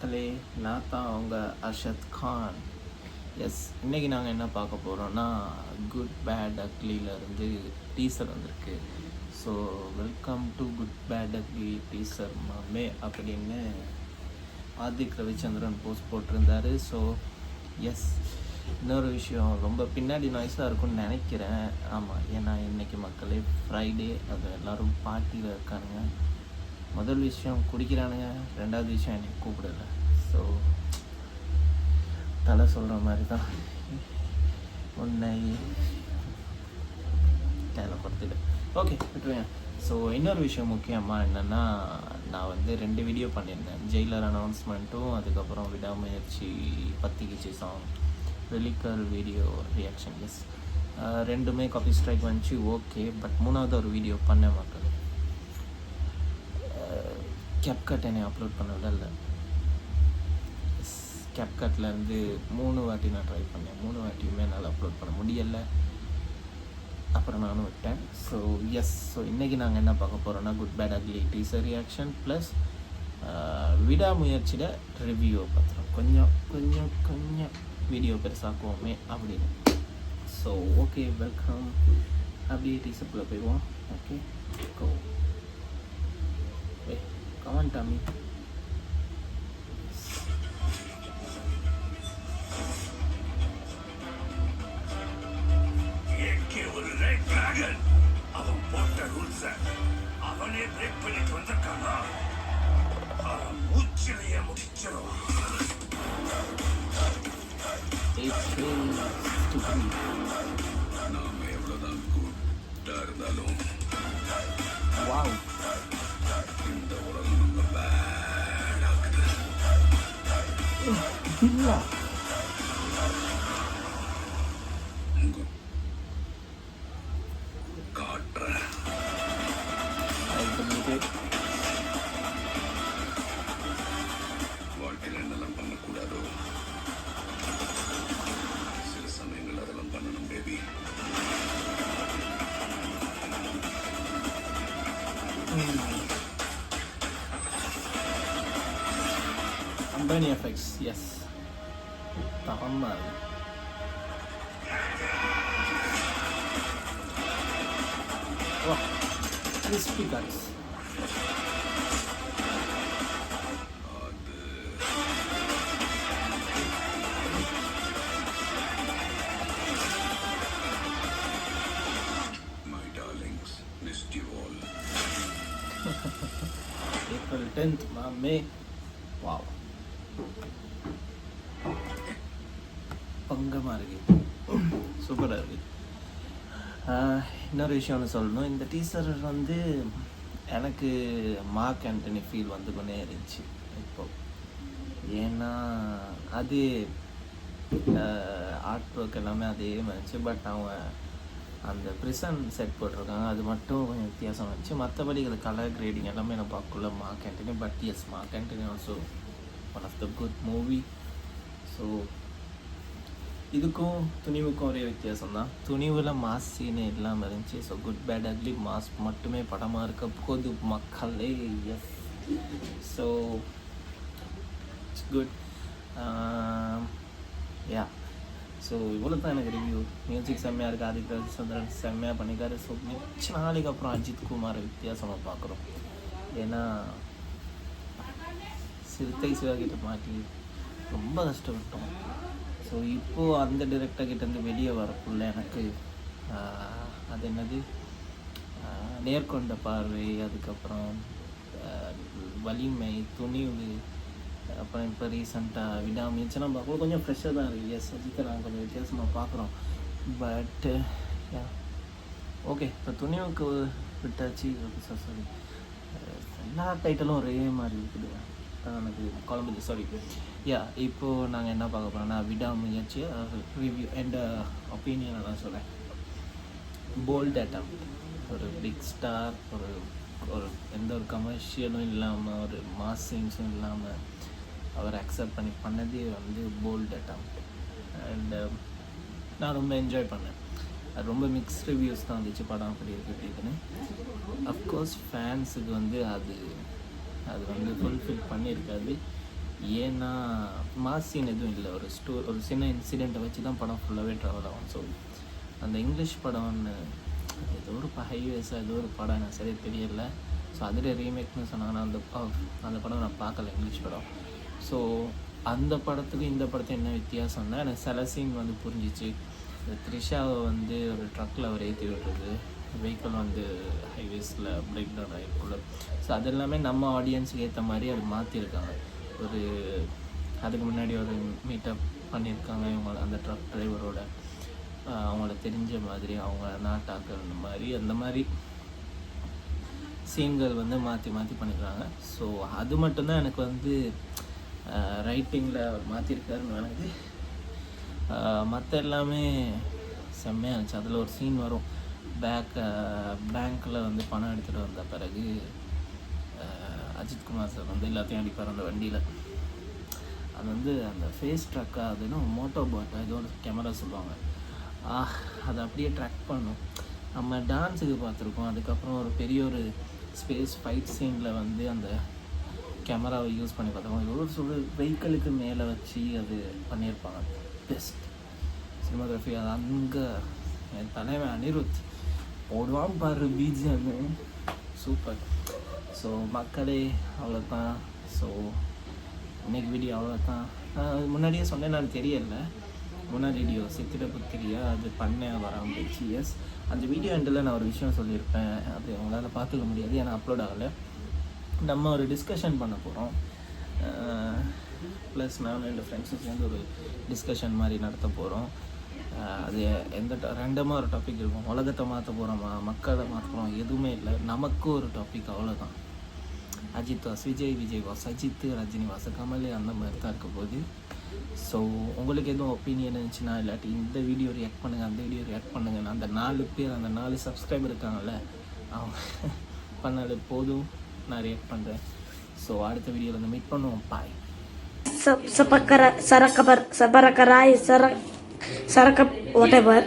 மக்களே, நான் தான் உங்கள் அர்ஷத் கான். எஸ், இன்றைக்கி நாங்கள் என்ன பார்க்க போகிறோன்னா, குட் பேட் அக்லியிலேருந்து டீசர் வந்திருக்கு. So welcome to good bad ugly teaser மாமே அப்படின்னு ஆதிக் ரவிச்சந்திரன் போஸ்ட் போட்டிருந்தார். ஸோ எஸ், இன்னொரு விஷயம், ரொம்ப பின்னாடி நாய்ஸாக இருக்கும்னு நினைக்கிறேன். ஆமாம், ஏன்னா இன்றைக்கி மக்களே ஃப்ரைடே, அது எல்லோரும் பார்ட்டியில் இருக்கானுங்க. முதல் விஷயம் குடிக்கிறானுங்க, ரெண்டாவது விஷயம் எனக்கு கூப்பிடலை. ஸோ தலை சொல்கிற மாதிரி தான் உன்னை தேவைப்படுத்திடு. ஓகே, விட்டுருவேன். ஸோ இன்னொரு விஷயம் முக்கியமாக என்னென்னா, நான் வந்து 2 வீடியோ பண்ணியிருந்தேன். ஜெயிலர் அனௌன்ஸ்மெண்ட்டும், அதுக்கப்புறம் விடாமுயற்சி பத்திக்கிச்சு சாங் வெளிக்கர் வீடியோ ரியாக்ஷன். எஸ், ரெண்டுமே காப்பி ஸ்ட்ரைக் வந்துச்சு. ஓகே, பட் 3வது ஒரு வீடியோ பண்ண மக்கள் கேப்கட் என்னை அப்லோட் பண்ண விடல. கேப்கட்லேருந்து 3 வாட்டி நான் ட்ரை பண்ணேன். 3 வாட்டியுமே என்னால் அப்லோட் பண்ண முடியலை. அப்புறம் நானும் விட்டேன். ஸோ எஸ், ஸோ இன்றைக்கி நாங்கள் என்ன பார்க்க போகிறோன்னா, good bad ugly teaser reaction plus விடாமுயற்சியில் ரிவ்யூவை பார்த்துறோம். கொஞ்சம் வீடியோ பெருசாக்குவோமே அப்படின்னு. So okay, welcome. அப்படியே டீசருக்குள்ளே போயிடுவோம். Okay, go. Come on, Tommy. AK ஒரு ரெட் டிராகன். அவன் போட்ட ரூல்ஸ அவனே பிரேக் பண்ணிட்டு வந்திருக்கானா? அவன் மூச்சிலேயே முடிச்சிருவான். நாம எவ்வளவுதான் கூட்டா இருந்தாலும் வாவ், இந்த உலகம் நம்ம பேட் ஆகுது. இல்லை காட்டுறேன். வாழ்க்கையில் என்னெல்லாம் பண்ணக்கூடாதோ சில சமயங்கள் அதெல்லாம் பண்ணணும் baby. Ambani effects, yes. Tahammal. Oh, crispy cuts. My darlings, missed you all. April 10th, May. Wow. பங்கமாக இருக்குது, சூப்பராக இருக்குது. இன்னொரு விஷயம் ஒன்று சொல்லணும். இந்த டீசர் வந்து எனக்கு மார்க் ஆண்டனி ஃபீல் வந்து கொண்டே இருந்துச்சு இப்போது. ஏன்னா அது ஆர்ட் ஒர்க் எல்லாமே அதே மாதிரி இருந்துச்சு. பட் அவங்க அந்த ப்ரிசன் செட் போட்டிருக்காங்க, அது மட்டும் கொஞ்சம் வித்தியாசம் இருந்துச்சு. மற்றபடி அது கலர் கிரேடிங் எல்லாமே நான் பார்க்கல Mark Antony. But yes, Mark Antony also one of the good movie. So இதுக்கும் துணிவுக்கும் ஒரே வித்தியாசம் தான். துணிவில் மாஸ் சீனே இல்லாமல் இருந்துச்சு. So good bad ugly mass மட்டுமே படமாக இருக்க போது மக்களே. Yes, so it's good. Yeah, so இவ்வளோ தான் எனக்கு ரிவ்யூ. மியூசிக் செம்மையாக இருக்குது, ஆதிக் ரவிச்சந்திரன் செம்மையாக பண்ணிக்காரு. ஸோ மிச்ச நாளைக்கு அப்புறம் அஜித் குமார் வித்தியாசமாக பார்க்குறோம். ஏன்னா சிறுத்தை சிவாகிட்ட மாட்டி ரொம்ப கஷ்டப்பட்டோம். ஸோ இப்போது அந்த டிரெக்டர் கிட்டேருந்து வெளியே வரக்குள்ள எனக்கு அது என்னது, நேர்கொண்ட பார்வை, அதுக்கப்புறம் வலிமை, துணிவு, அப்புறம் இப்போ ரீசெண்டாக விடாமுயற்சிலாம் பார்க்கும்போது கொஞ்சம் ஃப்ரெஷ்ஷாக தான் இருக்குது. எஸ், அஜித்தை நாங்கள் கொஞ்சம் வித்தியாசமாக பார்க்குறோம். பட்டு யா, ஓகே. இப்போ துணிவுக்கு விட்டாச்சு. சாரி, எல்லா டைட்டிலும் ஒரே மாதிரி இருக்குது. எனக்கு குழம்புது, சாரி. யா, இப்போது நாங்கள் என்ன பார்க்க போகிறோம்னா, விடாமுயற்சி ரிவ்யூ அண்ட் ஒப்பீனியனை தான் சொல்கிறேன். போல்ட் அட்டம், ஒரு பிக் ஸ்டார், ஒரு எந்த ஒரு கமர்ஷியலும் இல்லாமல், ஒரு மாஸ் சீன்ஸும் இல்லாமல் அவர் அக்செப்ட் பண்ணி பண்ணதே வந்து போல்ட் அட்டம். அண்ட் நான் ரொம்ப என்ஜாய் பண்ணேன். அது ரொம்ப மிக்ஸ்ட் ரிவ்யூஸ் தான் வந்துச்சு படம் அப்படி இருக்குன்னு. அஃப்கோர்ஸ் ஃபேன்ஸுக்கு வந்து அது வந்து ஃபுல்ஃபில் பண்ணியிருக்காது. ஏன்னா மாஸ் சீன் எதுவும் இல்லை, ஒரு சின்ன இன்சிடெண்ட்டை வச்சு தான் படம் ஃபுல்லாகவே ட்ராவல் ஆகும். ஸோ அந்த இங்கிலீஷ் படம்னு அது ஏதோ ஒரு ஹைவேஸாக ஏதோ ஒரு படம் எனக்கு சரியாக தெரியல. ஸோ அதில் ரீமேக்னு சொன்னாங்கன்னா அந்த படம் நான் பார்க்கல, இங்கிலீஷ் படம். ஸோ அந்த படத்துக்கு இந்த படத்துக்கு என்ன வித்தியாசம்னா எனக்கு சில சீன் வந்து புரிஞ்சிச்சு. த்ரிஷாவை வந்து ஒரு ட்ரக்கில் அவர் ஏற்றி விடுறது, வெஹிக்கிள் வந்து ஹைவேஸில் பிரேக் டவுன் ஆகிருக்குள்ள. ஸோ அது எல்லாமே நம்ம ஆடியன்ஸுக்கு ஏற்ற மாதிரி அது மாற்றிருக்காங்க. அதுக்கு முன்னாடி ஒரு மீட்டப் பண்ணியிருக்காங்க இவங்க அந்த ட்ரக் டிரைவரோட, அவங்கள தெரிஞ்ச மாதிரி அவங்க நாட்டாக்கள் அந்த மாதிரி சீன்கள் வந்து மாற்றி பண்ணிக்கிறாங்க. ஸோ அது மட்டும்தான் எனக்கு வந்து ரைட்டிங்கில் அவர் மாற்றிருக்காருன்னு எனக்கு. மற்ற எல்லாமே செம்மையாக இருந்துச்சு. அதில் ஒரு சீன் வரும், பேங்க்கில் வந்து பணம் எடுத்துகிட்டு வந்த பிறகு அஜித்குமார் சார் வந்து எல்லாத்தையும் அடிப்பார் அந்த வண்டியில். அது வந்து அந்த ஃபேஸ் ட்ரக்காக அதுன்னா மோட்டோ பாட்டாக ஏதோ ஒரு கேமரா சொல்லுவாங்க, அதை அப்படியே ட்ராக் பண்ணும். நம்ம டான்ஸுக்கு பார்த்துருக்கோம். அதுக்கப்புறம் ஒரு பெரிய ஒரு ஸ்பேஸ் ஃபைட் சீனில் வந்து அந்த கேமராவை யூஸ் பண்ணி பார்த்துருக்கோம். இது ஒரு வெஹிக்கிளுக்கு மேலே வச்சு அது பண்ணியிருப்பாங்க. Best cinematography. அது அங்கே என் தலைவன் அனிருத் போடுவான் பாரு பிஜிஎம்மு, சூப்பர். ஸோ மக்களே அவ்வளோதான். ஸோ இன்னைக்கு வீடியோ அவ்வளோதான். முன்னாடியே சொன்னேன், நான் தெரியல முன்னாடி வீடியோ சித்திர புத்திரியா அது பண்ண வராமல் போச்சு. எஸ், அந்த வீடியோ எண்டில் நான் ஒரு விஷயம் சொல்லியிருப்பேன், அது உங்களால் பார்த்துக்க முடியாது ஏன்னா அப்லோட் ஆகலை. நம்ம ஒரு டிஸ்கஷன் பண்ண போகிறோம், ப்ளஸ் நான் என் ஃப்ரெண்ட்ஸும் சேர்ந்து ஒரு டிஸ்கஷன் மாதிரி நடத்த போகிறோம். அது ரெண்டமாக ஒரு டாபிக் இருக்கும். உலகத்தை மாற்ற போகிறோமா, மக்களை மாற்ற போகிறோம், எதுவுமே இல்லை, நமக்கு ஒரு டாபிக், அவ்வளோதான். Ajith vs Vijay, Vijay vs Ajith, Rajini vs Kamal, அந்த மாதிரி தான் இருக்க போகுது. ஸோ உங்களுக்கு எதுவும் ஒப்பீனியன் இருந்துச்சுன்னா, இல்லாட்டி இந்த வீடியோ ரியாக்ட் பண்ணுங்கள், அந்த வீடியோ ரியாக்ட் பண்ணுங்கள். அந்த 4 பேர், அந்த 4 சப்ஸ்கிரைபர் இருக்காங்கல்ல, அவங்க பண்ணாலே போதும், நான் ரியாக்ட் பண்ணுறேன். ஸோ அடுத்த வீடியோவில் வந்து மீட் பண்ணுவோம். பாய். Sarakar, Sarakabar, Sabarakarai, Sarakap, whatever.